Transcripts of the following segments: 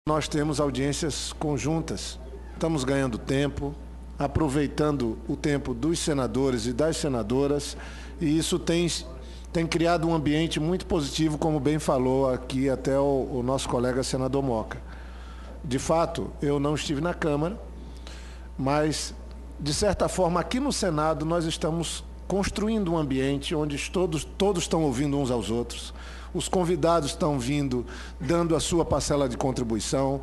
Nós temos audiências conjuntas, estamos ganhando tempo, aproveitando o tempo dos senadores e das senadoras, e isso tem criado um ambiente muito positivo, como bem falou aqui até o nosso colega senador Moca. De fato, eu não estive na Câmara, mas, de certa forma, aqui no Senado nós estamos construindo um ambiente onde todos estão ouvindo uns aos outros. Os convidados estão vindo, dando a sua parcela de contribuição.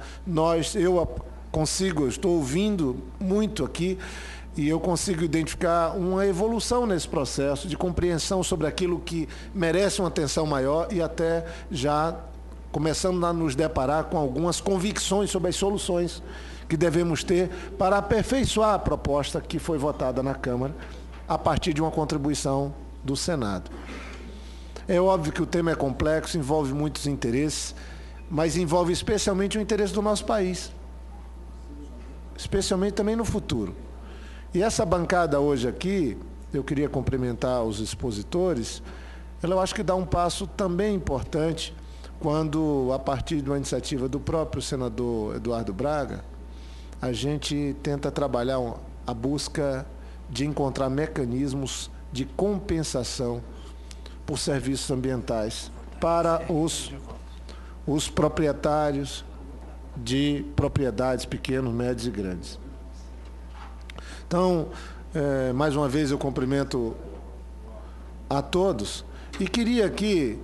Eu estou ouvindo muito aqui e eu consigo identificar uma evolução nesse processo de compreensão sobre aquilo que merece uma atenção maior e até já começamos a nos deparar com algumas convicções sobre as soluções que devemos ter para aperfeiçoar a proposta que foi votada na Câmara a partir de uma contribuição do Senado. É óbvio que o tema é complexo, envolve muitos interesses, mas envolve especialmente o interesse do nosso país, especialmente também no futuro. E essa bancada hoje aqui, eu queria cumprimentar os expositores, ela eu acho que dá um passo também importante quando, a partir de uma iniciativa do próprio senador Eduardo Braga, a gente tenta trabalhar a busca de encontrar mecanismos de compensação por serviços ambientais para os proprietários de propriedades pequenos, médios e grandes. Então, mais uma vez eu cumprimento a todos e queria aqui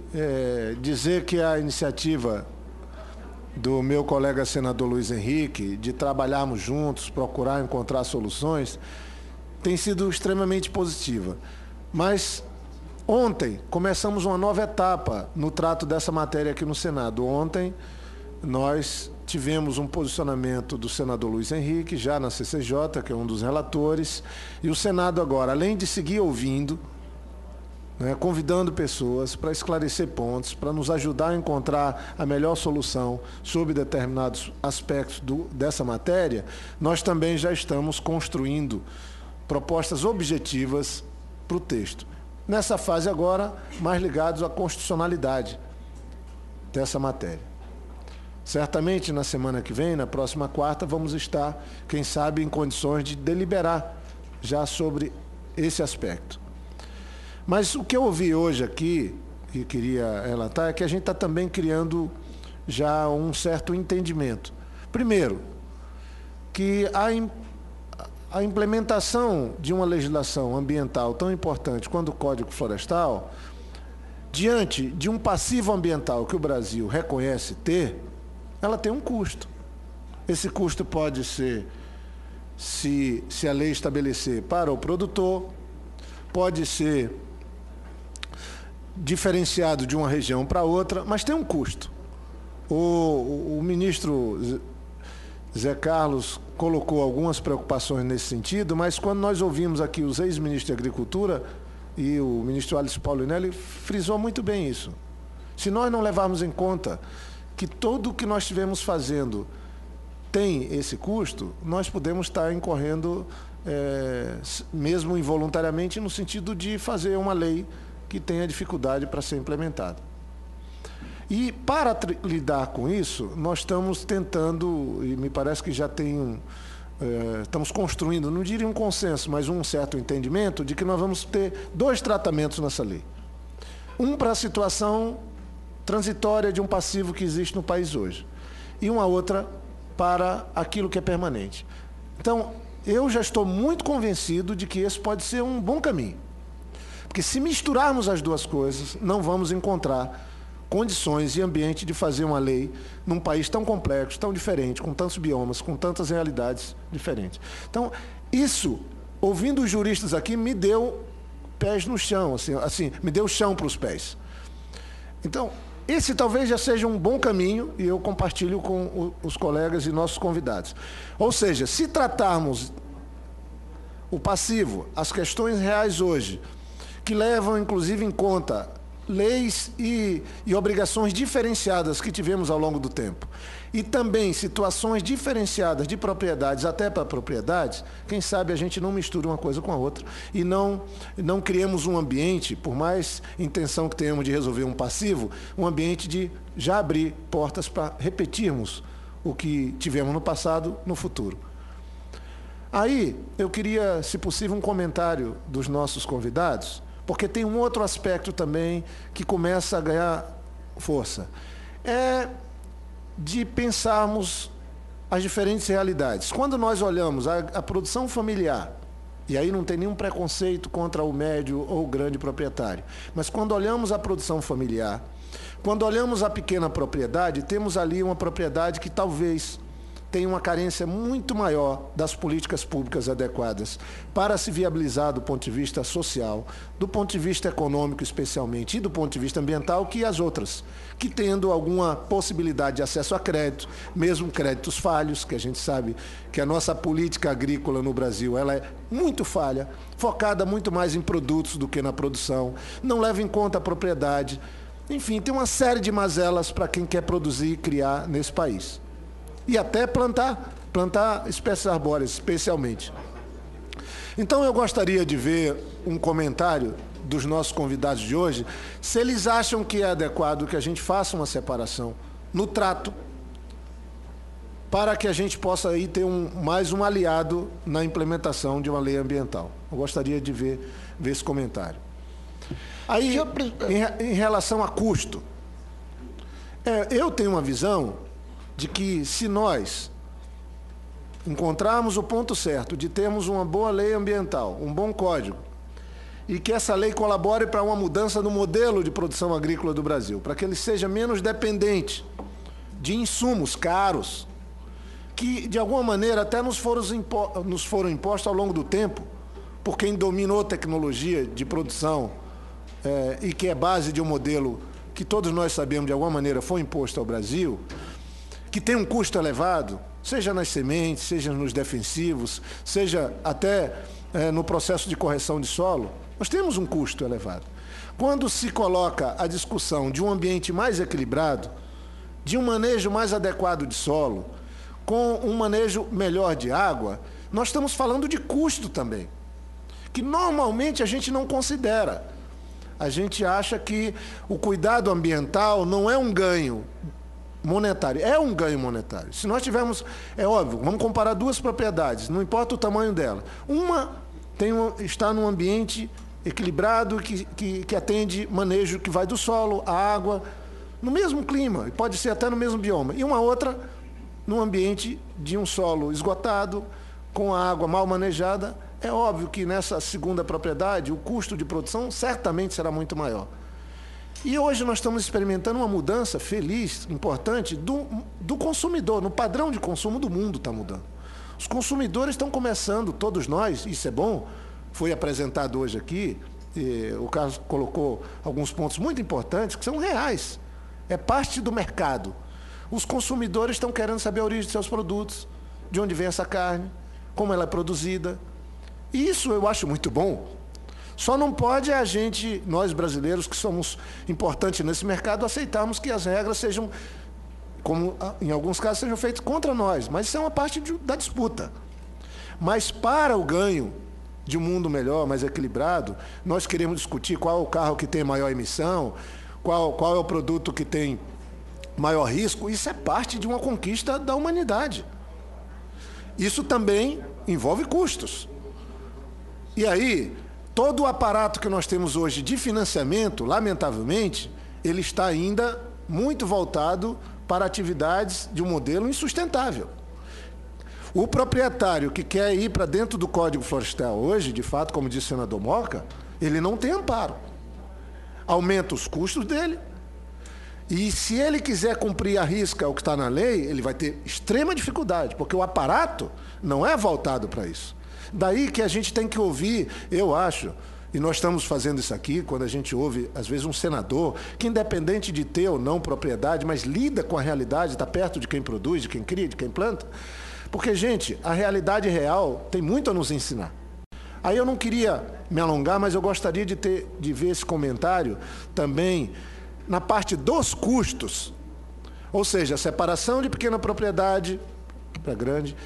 dizer que a iniciativa do meu colega senador Luiz Henrique de trabalharmos juntos, procurar encontrar soluções, tem sido extremamente positiva. Mas ontem começamos uma nova etapa no trato dessa matéria aqui no Senado. Ontem nós tivemos um posicionamento do senador Luiz Henrique, já na CCJ, que é um dos relatores, e o Senado agora, além de seguir ouvindo, convidando pessoas para esclarecer pontos, para nos ajudar a encontrar a melhor solução sobre determinados aspectos dessa matéria, nós também já estamos construindo propostas objetivas para o texto. Nessa fase agora, mais ligados à constitucionalidade dessa matéria. Certamente, na semana que vem, na próxima quarta, vamos estar, quem sabe, em condições de deliberar já sobre esse aspecto. Mas o que eu ouvi hoje aqui, e queria relatar, é que a gente está também criando já um certo entendimento. Primeiro, que a implementação de uma legislação ambiental tão importante quanto o Código Florestal, diante de um passivo ambiental que o Brasil reconhece ter, ela tem um custo. Esse custo pode ser, se a lei estabelecer, para o produtor, pode ser diferenciado de uma região para outra, mas tem um custo. O ministro Zé Carlos colocou algumas preocupações nesse sentido, mas quando nós ouvimos aqui os ex-ministros de Agricultura e o ministro Alisson Paulinelli, frisou muito bem isso. Se nós não levarmos em conta que tudo o que nós estivemos fazendo tem esse custo, nós podemos estar incorrendo, mesmo involuntariamente, no sentido de fazer uma lei que tenha dificuldade para ser implementada. E, para lidar com isso, nós estamos tentando, e me parece que já estamos construindo, não diria um consenso, mas um certo entendimento de que nós vamos ter dois tratamentos nessa lei. Um para a situação transitória de um passivo que existe no país hoje, e uma outra para aquilo que é permanente. Então, eu já estou muito convencido de que esse pode ser um bom caminho. Porque se misturarmos as duas coisas, não vamos encontrar condições e ambiente de fazer uma lei num país tão complexo, tão diferente, com tantos biomas, com tantas realidades diferentes. Então, isso, ouvindo os juristas aqui, me deu pés no chão, assim, me deu chão para os pés. Então, esse talvez já seja um bom caminho, e eu compartilho com os colegas e nossos convidados. Ou seja, se tratarmos o passivo, as questões reais hoje, que levam, inclusive, em conta leis e obrigações diferenciadas que tivemos ao longo do tempo, e também situações diferenciadas de propriedades até para propriedades, quem sabe a gente não mistura uma coisa com a outra e não criemos um ambiente, por mais intenção que tenhamos de resolver um passivo, um ambiente de já abrir portas para repetirmos o que tivemos no passado, no futuro. Aí, eu queria, se possível, um comentário dos nossos convidados, porque tem um outro aspecto também que começa a ganhar força. É de pensarmos as diferentes realidades. Quando nós olhamos a produção familiar, e aí não tem nenhum preconceito contra o médio ou o grande proprietário, mas quando olhamos a produção familiar, quando olhamos a pequena propriedade, temos ali uma propriedade que talvez tenha uma carência muito maior das políticas públicas adequadas para se viabilizar do ponto de vista social, do ponto de vista econômico especialmente, e do ponto de vista ambiental, que as outras, que tendo alguma possibilidade de acesso a crédito, mesmo créditos falhos, que a gente sabe que a nossa política agrícola no Brasil ela é muito falha, focada muito mais em produtos do que na produção, não leva em conta a propriedade, enfim, tem uma série de mazelas para quem quer produzir e criar nesse país. E até plantar espécies arbóreas, especialmente. Então, eu gostaria de ver um comentário dos nossos convidados de hoje, se eles acham que é adequado que a gente faça uma separação no trato, para que a gente possa aí ter mais um aliado na implementação de uma lei ambiental. Eu gostaria de ver esse comentário. Aí, em relação a custo, eu tenho uma visão de que, se nós encontrarmos o ponto certo de termos uma boa lei ambiental, um bom código, e que essa lei colabore para uma mudança no modelo de produção agrícola do Brasil, para que ele seja menos dependente de insumos caros, que, de alguma maneira, até nos foram impostos ao longo do tempo, por quem dominou tecnologia de produção e que é base de um modelo que todos nós sabemos, de alguma maneira, foi imposto ao Brasil, que tem um custo elevado, seja nas sementes, seja nos defensivos, seja até no processo de correção de solo, nós temos um custo elevado. Quando se coloca a discussão de um ambiente mais equilibrado, de um manejo mais adequado de solo, com um manejo melhor de água, nós estamos falando de custo também, que normalmente a gente não considera. A gente acha que o cuidado ambiental não é um ganho monetário, é um ganho monetário. Se nós tivermos, é óbvio, vamos comparar duas propriedades, não importa o tamanho dela. Uma está num ambiente equilibrado que atende manejo que vai do solo, a água, no mesmo clima, pode ser até no mesmo bioma. E uma outra num ambiente de um solo esgotado, com a água mal manejada. É óbvio que nessa segunda propriedade o custo de produção certamente será muito maior. E hoje nós estamos experimentando uma mudança feliz, importante, do consumidor. No padrão de consumo do mundo está mudando. Os consumidores estão começando, todos nós, isso é bom, foi apresentado hoje aqui, o Carlos colocou alguns pontos muito importantes, que são reais. É parte do mercado. Os consumidores estão querendo saber a origem de seus produtos, de onde vem essa carne, como ela é produzida. Isso eu acho muito bom. Só não pode a gente, nós brasileiros, que somos importantes nesse mercado, aceitarmos que as regras sejam, como em alguns casos, sejam feitas contra nós. Mas isso é uma parte da disputa. Mas para o ganho de um mundo melhor, mais equilibrado, nós queremos discutir qual é o carro que tem maior emissão, qual é o produto que tem maior risco. Isso é parte de uma conquista da humanidade. Isso também envolve custos. E aí, todo o aparato que nós temos hoje de financiamento, lamentavelmente, ele está ainda muito voltado para atividades de um modelo insustentável. O proprietário que quer ir para dentro do Código Florestal hoje, de fato, como disse o senador Moca, ele não tem amparo. Aumenta os custos dele. E se ele quiser cumprir à risca o que está na lei, ele vai ter extrema dificuldade, porque o aparato não é voltado para isso. Daí que a gente tem que ouvir, eu acho, e nós estamos fazendo isso aqui, quando a gente ouve, às vezes, um senador, que independente de ter ou não propriedade, mas lida com a realidade, está perto de quem produz, de quem cria, de quem planta, porque, gente, a realidade real tem muito a nos ensinar. Aí eu não queria me alongar, mas eu gostaria de ver esse comentário também na parte dos custos, ou seja, separação de pequena propriedade para grande,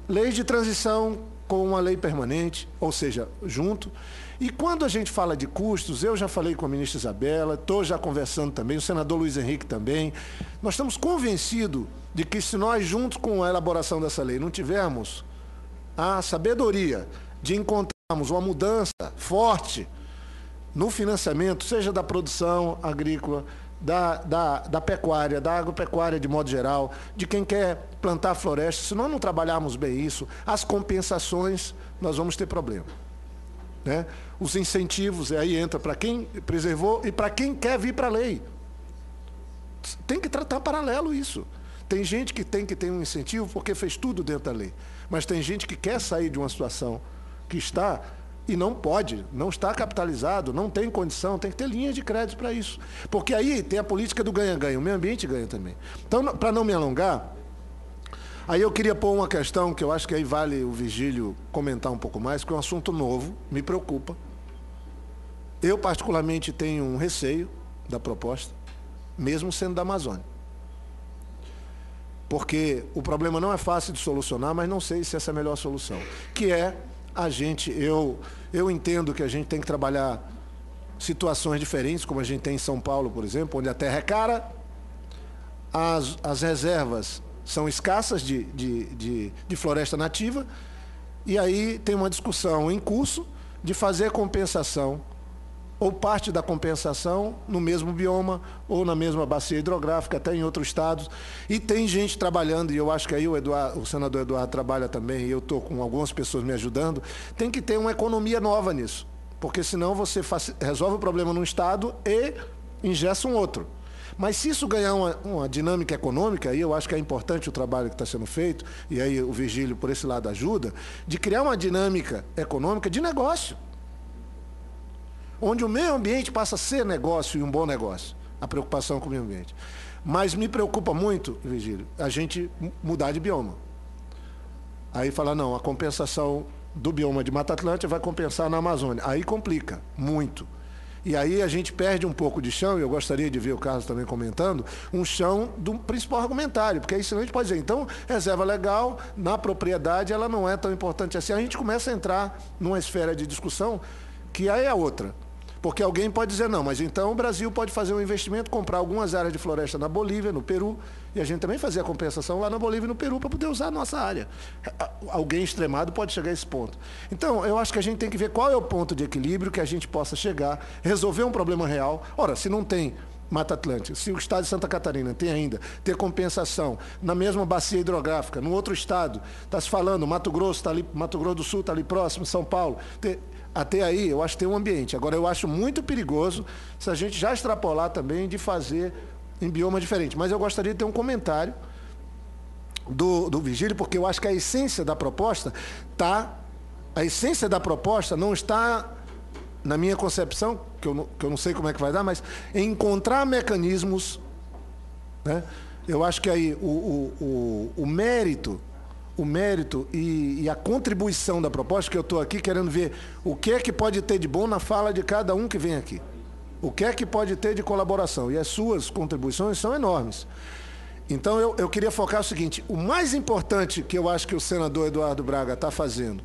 leis de transição com uma lei permanente, ou seja, junto. E quando a gente fala de custos, eu já falei com a ministra Isabela, estou já conversando também, o senador Luiz Henrique também. Nós estamos convencidos de que se nós, juntos com a elaboração dessa lei, não tivermos a sabedoria de encontrarmos uma mudança forte no financiamento, seja da produção agrícola, da pecuária, da agropecuária de modo geral, de quem quer plantar floresta, se nós não trabalharmos bem isso, as compensações, nós vamos ter problema. Né? Os incentivos, aí entra para quem preservou e para quem quer vir para a lei. Tem que tratar paralelo isso. Tem gente que tem que ter um incentivo porque fez tudo dentro da lei. Mas tem gente que quer sair de uma situação que está e não pode, não está capitalizado, não tem condição, tem que ter linha de crédito para isso. Porque aí tem a política do ganha-ganha, o meio ambiente ganha também. Então, para não me alongar, aí eu queria pôr uma questão que eu acho que aí vale o Virgílio comentar um pouco mais, que é um assunto novo, me preocupa. Eu, particularmente, tenho um receio da proposta, mesmo sendo da Amazônia. Porque o problema não é fácil de solucionar, mas não sei se essa é a melhor solução. Que é eu entendo que a gente tem que trabalhar situações diferentes, como a gente tem em São Paulo, por exemplo, onde a terra é cara, as reservas são escassas de floresta nativa, e aí tem uma discussão em curso de fazer compensação, ou parte da compensação no mesmo bioma, ou na mesma bacia hidrográfica, até em outros estados. E tem gente trabalhando, e eu acho que aí o senador Eduardo trabalha também, e eu estou com algumas pessoas me ajudando, tem que ter uma economia nova nisso, porque senão você resolve o problema num estado e ingessa um outro. Mas se isso ganhar uma dinâmica econômica, aí eu acho que é importante o trabalho que está sendo feito, e aí o Virgílio, por esse lado, ajuda, de criar uma dinâmica econômica de negócio, onde o meio ambiente passa a ser negócio e um bom negócio, a preocupação com o meio ambiente. Mas me preocupa muito, Virgílio, a gente mudar de bioma. Aí falar, não, a compensação do bioma de Mata Atlântica vai compensar na Amazônia. Aí complica muito. E aí a gente perde um pouco de chão, e eu gostaria de ver o Carlos também comentando, um chão do principal argumentário, porque aí senão a gente pode dizer, então, reserva legal, na propriedade, ela não é tão importante assim. A gente começa a entrar numa esfera de discussão que aí é outra. Porque alguém pode dizer, não, mas então o Brasil pode fazer um investimento, comprar algumas áreas de floresta na Bolívia, no Peru, e a gente também fazer a compensação lá na Bolívia e no Peru para poder usar a nossa área. Alguém extremado pode chegar a esse ponto. Então, eu acho que a gente tem que ver qual é o ponto de equilíbrio que a gente possa chegar, resolver um problema real. Ora, se não tem Mata Atlântica, se o estado de Santa Catarina tem ainda, ter compensação na mesma bacia hidrográfica, no outro estado, está se falando, Mato Grosso está ali, Mato Grosso do Sul está ali próximo, São Paulo, até aí eu acho que tem um ambiente. Agora, eu acho muito perigoso se a gente já extrapolar também de fazer em bioma diferente. Mas eu gostaria de ter um comentário do Virgílio, porque eu acho que a essência da proposta não está, na minha concepção, que eu não sei como é que vai dar, mas encontrar mecanismos, né? Eu acho que aí o mérito e a contribuição da proposta, que eu estou aqui querendo ver o que é que pode ter de bom na fala de cada um que vem aqui. O que é que pode ter de colaboração. E as suas contribuições são enormes. Então, eu queria focar o seguinte, o mais importante que eu acho que o senador Eduardo Braga está fazendo,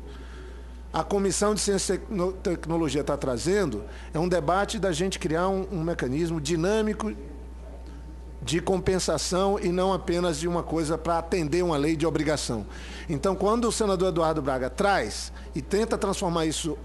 a Comissão de Ciência e Tecnologia está trazendo, é um debate da gente criar um mecanismo dinâmico de compensação e não apenas de uma coisa para atender uma lei de obrigação. Então, quando o senador Eduardo Braga traz e tenta transformar isso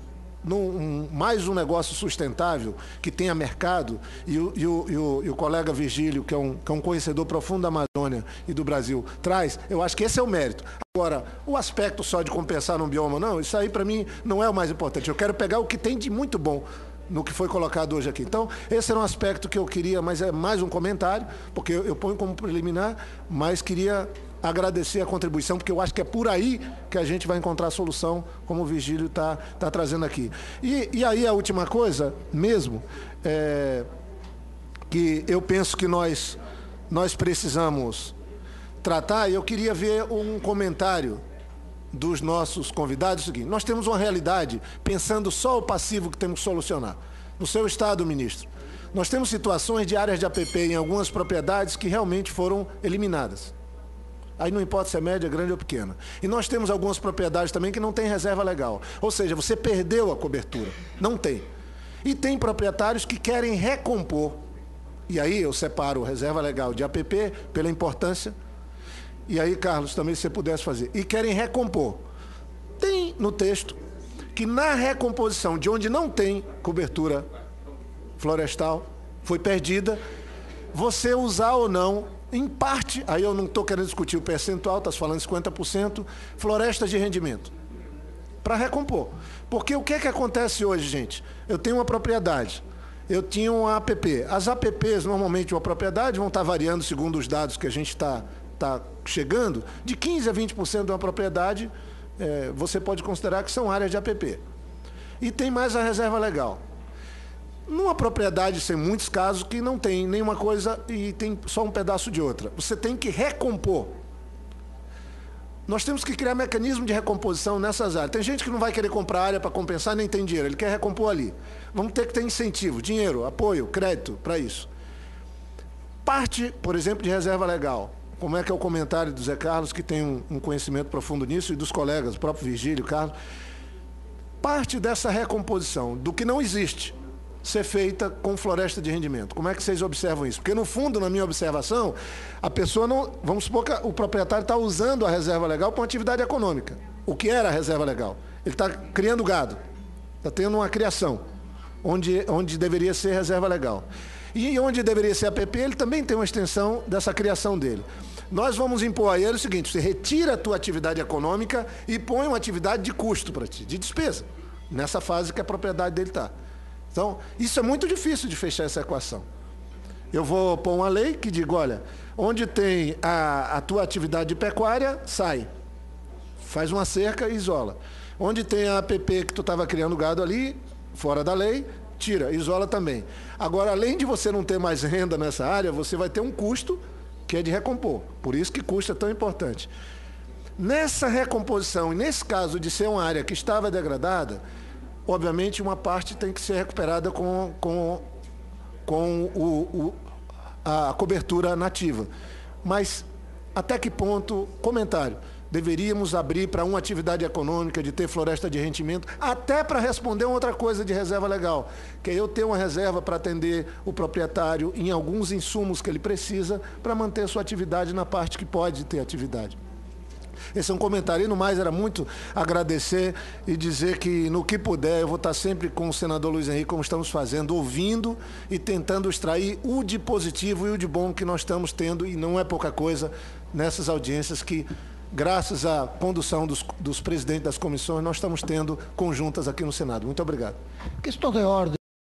mais um negócio sustentável, que tenha mercado, e o colega Virgílio, que é um conhecedor profundo da Amazônia e do Brasil, traz, eu acho que esse é o mérito. Agora, o aspecto só de compensar num bioma, não, isso aí para mim não é o mais importante. Eu quero pegar o que tem de muito bom no que foi colocado hoje aqui. Então, esse era um aspecto que eu queria, mas é mais um comentário, porque eu ponho como preliminar, mas queria agradecer a contribuição, porque eu acho que é por aí que a gente vai encontrar a solução, como o Virgílio está trazendo aqui. E aí a última coisa, mesmo, que eu penso que nós precisamos tratar, e eu queria ver um comentário dos nossos convidados, é o seguinte, nós temos uma realidade, pensando só o passivo que temos que solucionar. No seu estado, ministro, nós temos situações de áreas de APP em algumas propriedades que realmente foram eliminadas. Aí não importa se é média, grande ou pequena. E nós temos algumas propriedades também que não têm reserva legal. Ou seja, você perdeu a cobertura. Não tem. E tem proprietários que querem recompor. E aí eu separo reserva legal de APP pela importância. E aí, Carlos, também se você pudesse fazer. E querem recompor. Tem no texto que na recomposição de onde não tem cobertura florestal, foi perdida, você usar ou não, em parte, aí eu não estou querendo discutir o percentual, está falando 50%, florestas de rendimento, para recompor. Porque o que é que acontece hoje, gente? Eu tenho uma propriedade, eu tinha uma APP. As APPs, normalmente, de uma propriedade, vão estar variando, segundo os dados que a gente está chegando, de 15% a 20% de uma propriedade, você pode considerar que são áreas de APP. E tem mais a reserva legal. Numa propriedade, tem muitos casos que não tem nenhuma coisa e tem só um pedaço de outra. Você tem que recompor. Nós temos que criar mecanismo de recomposição nessas áreas. Tem gente que não vai querer comprar área para compensar, nem tem dinheiro, ele quer recompor ali. Vamos ter que ter incentivo, dinheiro, apoio, crédito para isso. Parte, por exemplo, de reserva legal. Como é que é o comentário do Zé Carlos, que tem um conhecimento profundo nisso, e dos colegas, o próprio Virgílio, Carlos. Parte dessa recomposição, do que não existe, ser feita com floresta de rendimento. Como é que vocês observam isso? Porque, no fundo, na minha observação, a pessoa não... Vamos supor que o proprietário está usando a reserva legal para uma atividade econômica. O que era a reserva legal? Ele está criando gado. Está tendo uma criação, onde deveria ser reserva legal. E onde deveria ser APP, ele também tem uma extensão dessa criação dele. Nós vamos impor a ele o seguinte: você retira a tua atividade econômica e põe uma atividade de custo para ti, de despesa, nessa fase que a propriedade dele está. Então, isso é muito difícil de fechar essa equação. Eu vou pôr uma lei que diga, olha, onde tem a tua atividade de pecuária, sai. Faz uma cerca e isola. Onde tem a APP que tu estava criando gado ali, fora da lei, tira, isola também. Agora, além de você não ter mais renda nessa área, você vai ter um custo que é de recompor. Por isso que custo é tão importante. Nessa recomposição, e nesse caso de ser uma área que estava degradada, obviamente, uma parte tem que ser recuperada com a cobertura nativa. Mas, até que ponto, comentário, deveríamos abrir para uma atividade econômica de ter floresta de rendimento, até para responder uma outra coisa de reserva legal, que é eu ter uma reserva para atender o proprietário em alguns insumos que ele precisa para manter sua atividade na parte que pode ter atividade. Esse é um comentário. E no mais, era muito agradecer e dizer que, no que puder, eu vou estar sempre com o senador Luiz Henrique, como estamos fazendo, ouvindo e tentando extrair o de positivo e o de bom que nós estamos tendo, e não é pouca coisa, nessas audiências que, graças à condução dos presidentes das comissões, nós estamos tendo conjuntas aqui no Senado. Muito obrigado. Questão de ordem.